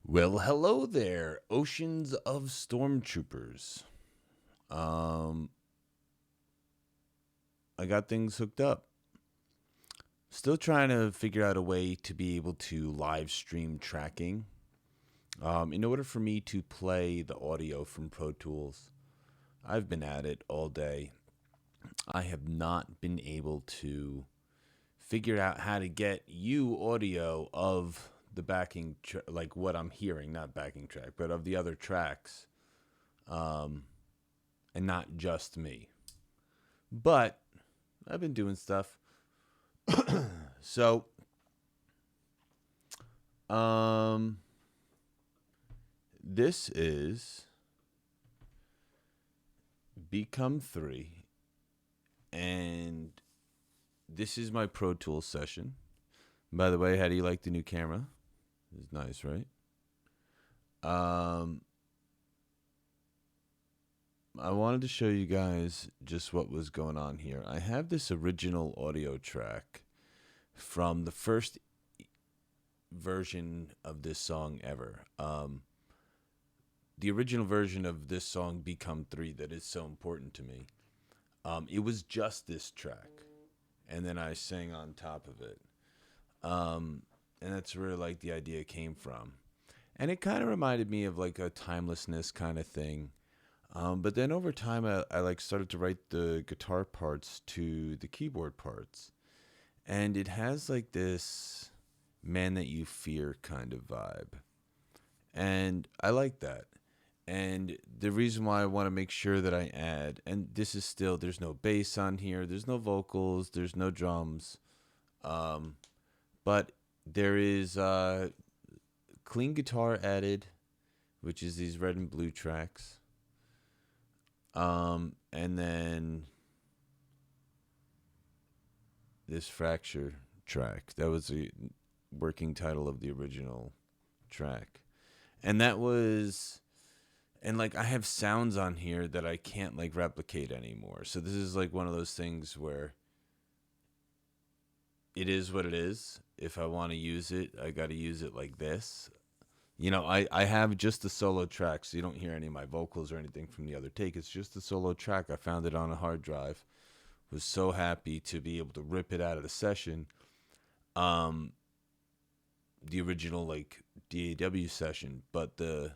Well, hello there, oceans of stormtroopers. Um, I got things hooked up. Still trying to figure out a way to be able to live stream tracking. In order for me to play the audio from Pro Tools, I've been at it all day. I have not been able to figure out how to get you audio of the like what I'm hearing, not backing track, but of the other tracks, um, and not just me. But I've been doing stuff. So, um, this is Become 3, and this is my Pro Tools session. By the way, how do you like the new camera? It's nice, right? Um, I wanted to show you guys just what was going on here. I have this original audio track from the first version of this song ever. The original version of this song, Become 3, that is so important to me. It was just this track, and then I sang on top of it. And that's where like the idea came from. And it kind of reminded me of like a timelessness kind of thing. But then over time, I like started to write the guitar parts to the keyboard parts, and it has like this man that you fear kind of vibe, and I like that. And the reason why I want to make sure that I add, and this is still, there's no bass on here, there's no vocals, there's no drums, um, but there is clean guitar added, which is these red and blue tracks. And then this fracture track. That was the working title of the original track. And that was, and like I have sounds on here that I can't like replicate anymore. So this is like one of those things where it is what it is. If I want to use it, I got to use it like this. I have just the solo track, so you don't hear any of my vocals or anything from the other take. It's just the solo track. I found it on a hard drive. Was so happy to be able to rip it out of the session. The original like DAW session, but the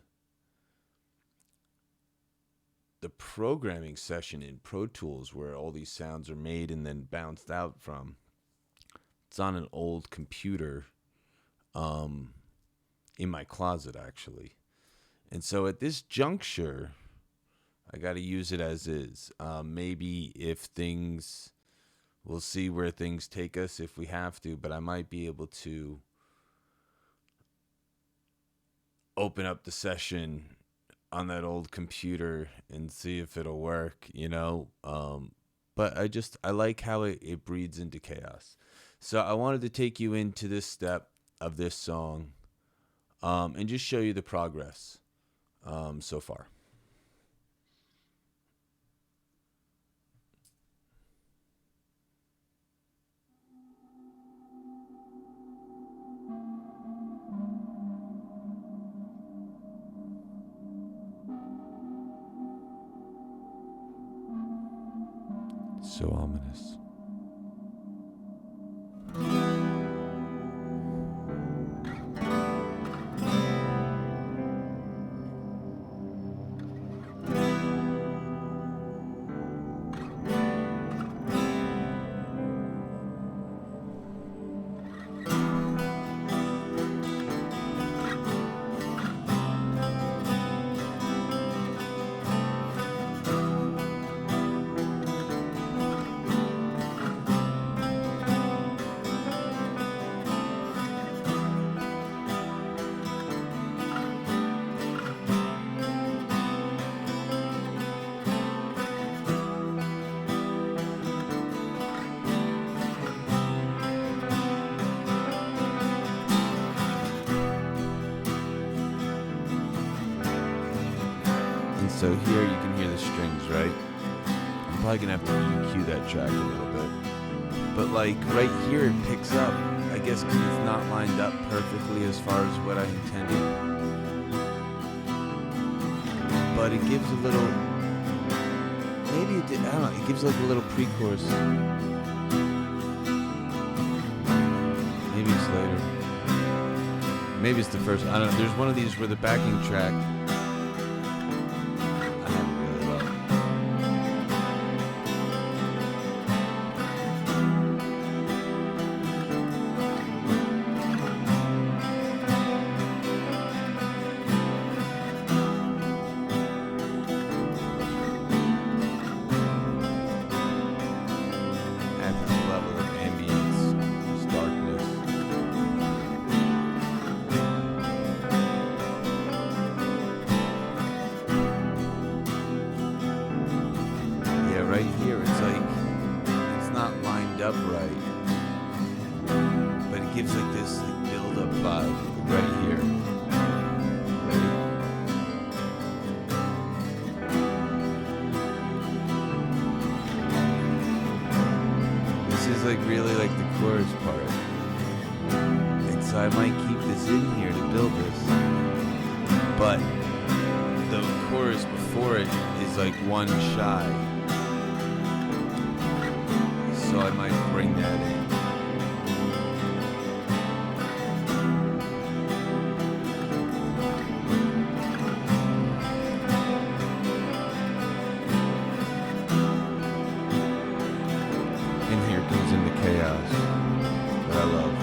programming session in Pro Tools where all these sounds are made and then bounced out from. It's on an old computer in my closet, actually. And so at this juncture, I got to use it as is. Maybe if things, we'll see where things take us if we have to, but I might be able to open up the session on that old computer and see if it'll work. But I like how it breeds into chaos. So I wanted to take you into this step of this song, and just show you the progress so far. So ominous. And so here you can hear the strings, right? I'm probably going to have to EQ that track a little bit. But like right here it picks up. I guess because it's not lined up perfectly as far as what I intended. But it gives a little, maybe it did, I don't know, it gives like a little pre-chorus. Maybe it's later. Maybe it's the first, I don't know. There's one of these where the backing track, I have it really low. At this level of ambience, this darkness. Yeah, right here, it's like, it's not lined up right. But it gives like this like build-up vibe right here. Ready? This is like really like the chorus part. And so I might keep this in here to build this. But the chorus before it is like one shy. So I might bring that in. And here comes into chaos that I love.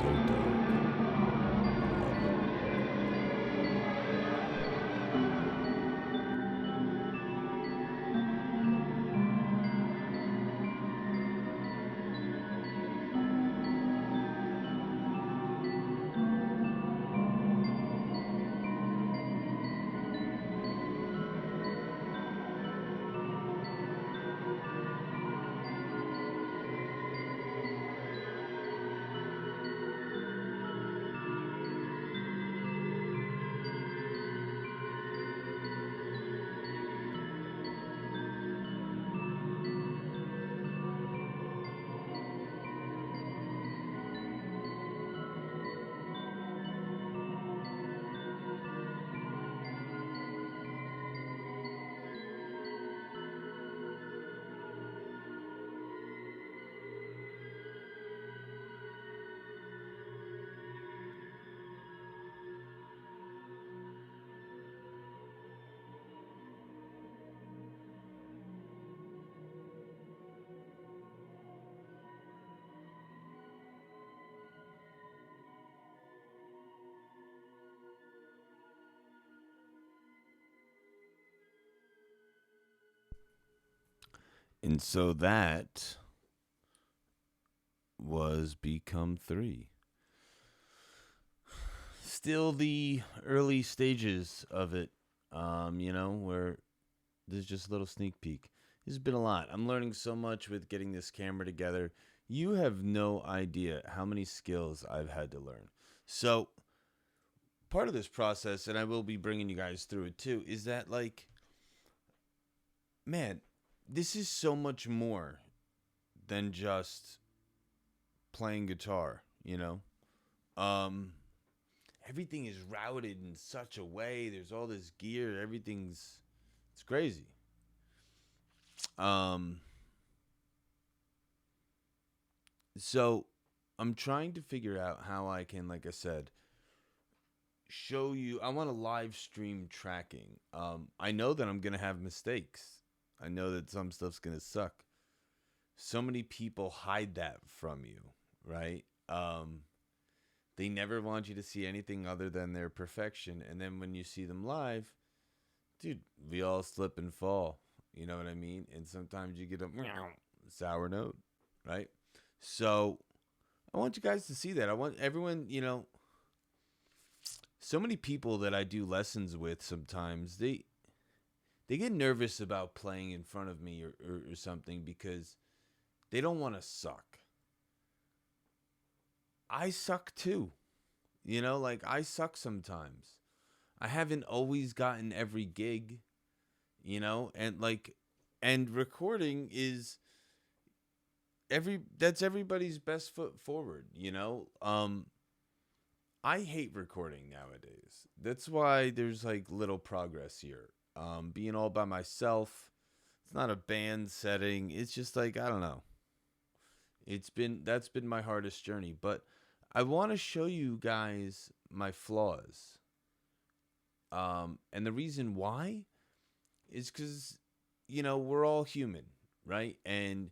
So dark. And so that was Become 3. Still the early stages of it, where there's just a little sneak peek. This has been a lot. I'm learning so much with getting this camera together. You have no idea how many skills I've had to learn. So part of this process, and I will be bringing you guys through it too, is that like, man, this is so much more than just playing guitar, everything is routed in such a way. There's all this gear. It's crazy. So I'm trying to figure out how I can, like I said, show you. I want to live stream tracking. I know that I'm gonna have mistakes. I know that some stuff's gonna suck. So many people hide that from you, right? They never want you to see anything other than their perfection, and then when you see them live, dude, we all slip and fall. You know what I mean? And sometimes you get a sour note, right? So I want you guys to see that. I want everyone, so many people that I do lessons with sometimes they get nervous about playing in front of me or something because they don't want to suck. I suck too. Like I suck sometimes. I haven't always gotten every gig, and recording is that's everybody's best foot forward. I hate recording nowadays. That's why there's like little progress here. Being all by myself, it's not a band setting. It's just like I don't know. That's been my hardest journey, but I want to show you guys my flaws. And the reason why is because we're all human, right? And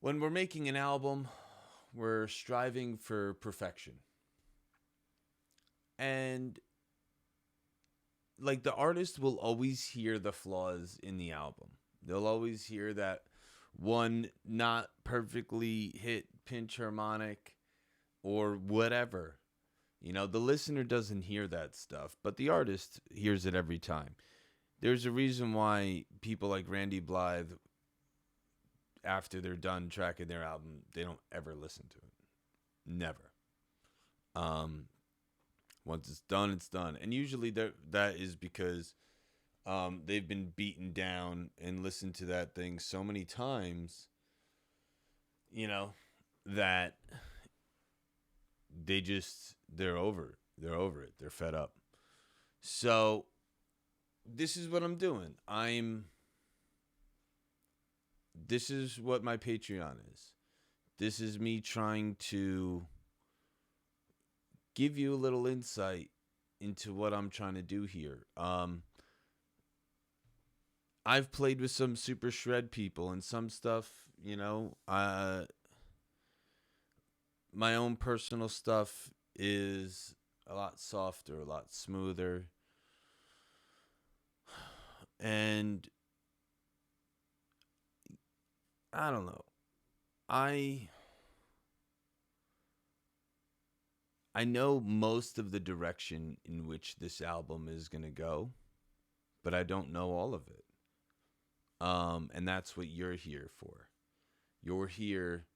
when we're making an album, we're striving for perfection. And like the artist will always hear the flaws in the album. They'll always hear that one not perfectly hit pinch harmonic or whatever. The listener doesn't hear that stuff, but the artist hears it every time. There's a reason why people like Randy Blythe, after they're done tracking their album, they don't ever listen to it. Never. Once it's done, it's done. And usually that is because they've been beaten down and listened to that thing so many times, that they're over it. They're fed up. So this is what I'm doing. This is what my Patreon is. This is me trying to give you a little insight into what I'm trying to do here. I've played with some super shred people and some stuff, my own personal stuff is a lot softer, a lot smoother. And I don't know. I know most of the direction in which this album is going to go, but I don't know all of it. And that's what you're here for. You're here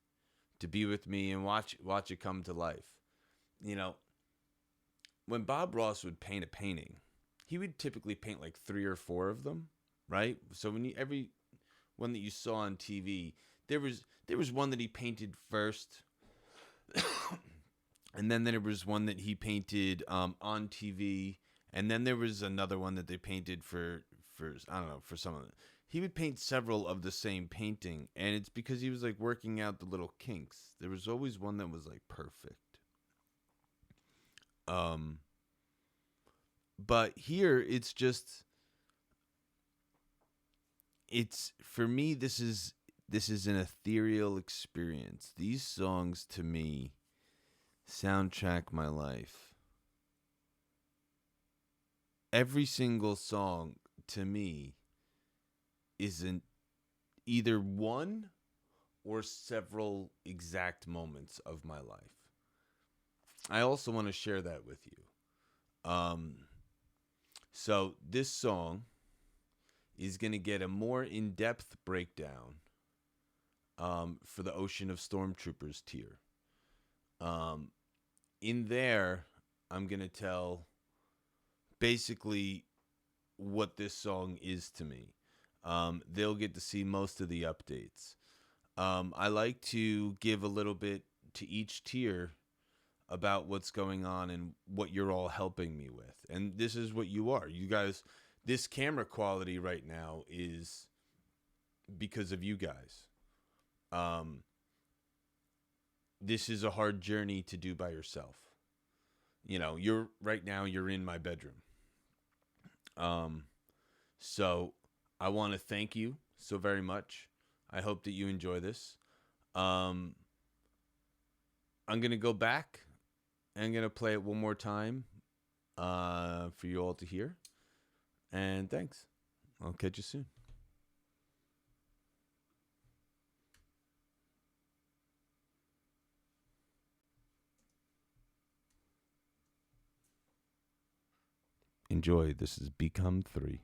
to be with me and watch it come to life. When Bob Ross would paint a painting, he would typically paint like 3 or 4 of them, right? So when every one that you saw on TV, there was one that he painted first, and then there was one that he painted on TV, and then there was another one that they painted for I don't know, for some of it. He would paint several of the same painting, and it's because he was like working out the little kinks. There was always one that was like perfect. But here it's for me, this is an ethereal experience. These songs to me soundtrack my life. Every single song to me isn't either one or several exact moments of my life. I also want to share that with you. So this song is going to get a more in-depth breakdown for the Ocean of Stormtroopers tier. In there, I'm going to tell basically what this song is to me. They'll get to see most of the updates. I like to give a little bit to each tier about what's going on and what you're all helping me with. And this is what you are. You guys, this camera quality right now is because of you guys. This is a hard journey to do by yourself. You're right now. You're in my bedroom. Um, so I want to thank you so very much. I hope that you enjoy this. Um, I'm gonna go back. I'm gonna play it one more time for you all to hear. And thanks. I'll catch you soon. Enjoy. This is Become 3.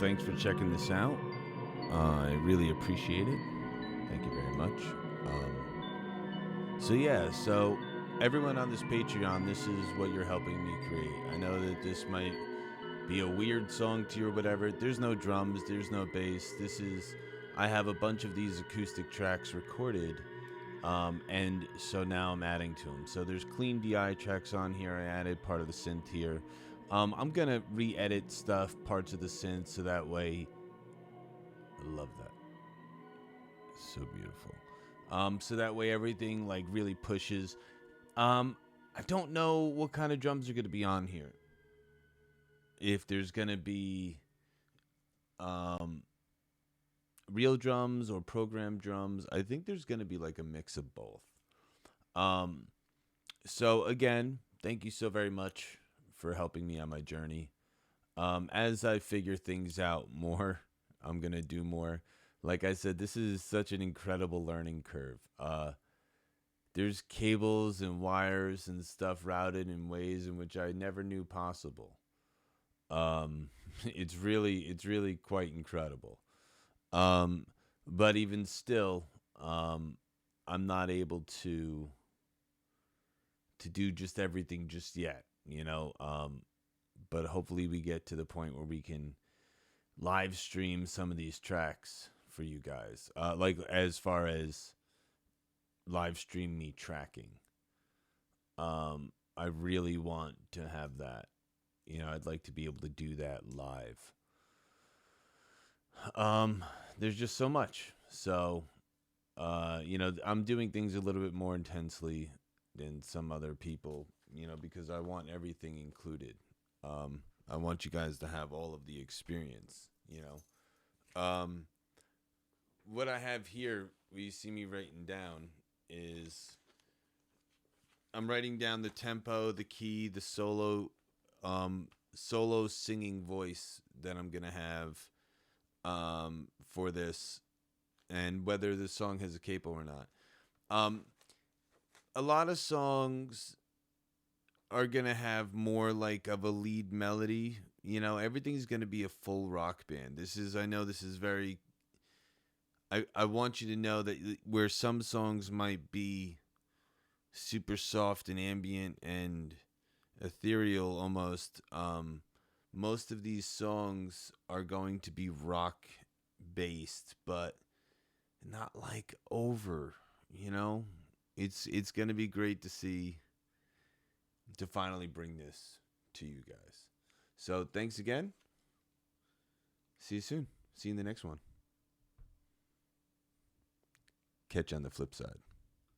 thanks for checking this out. I really appreciate it. Thank you very much. So everyone on this Patreon, this is what you're helping me create. I know that this might be a weird song to you or whatever. There's no drums, there's no bass. I have a bunch of these acoustic tracks recorded, and so now I'm adding to them. So there's clean DI tracks on here. I added part of the synth here. I'm gonna re-edit stuff, parts of the synth, so that way, I love that. So beautiful. So that way everything like really pushes. I don't know what kind of drums are gonna be on here. If there's gonna be real drums or programmed drums, I think there's gonna be like a mix of both. So again, thank you so very much for helping me on my journey. As I figure things out more, I'm gonna do more. Like I said, this is such an incredible learning curve. There's cables and wires and stuff routed in ways in which I never knew possible. It's really quite incredible. But even still, I'm not able to do just everything just yet, you know. But hopefully we get to the point where we can live stream some of these tracks for you guys. Like as far as live stream me tracking. I really want to have that. You know, I'd like to be able to do that live. There's just so much. So, I'm doing things a little bit more intensely than some other people, because I want everything included. I want you guys to have all of the experience, What I have here, what you see me writing down, is I'm writing down the tempo, the key, the solo singing voice that I'm gonna have for this, and whether the song has a capo or not. A lot of songs are gonna have more like of a lead melody. Everything's gonna be a full rock band. I know this is very. I want you to know that where some songs might be super soft and ambient and ethereal almost, most of these songs are going to be rock based, but not like over, it's going to be great to finally bring this to you guys. So thanks again. See you soon. See you in the next one. Catch you on the flip side.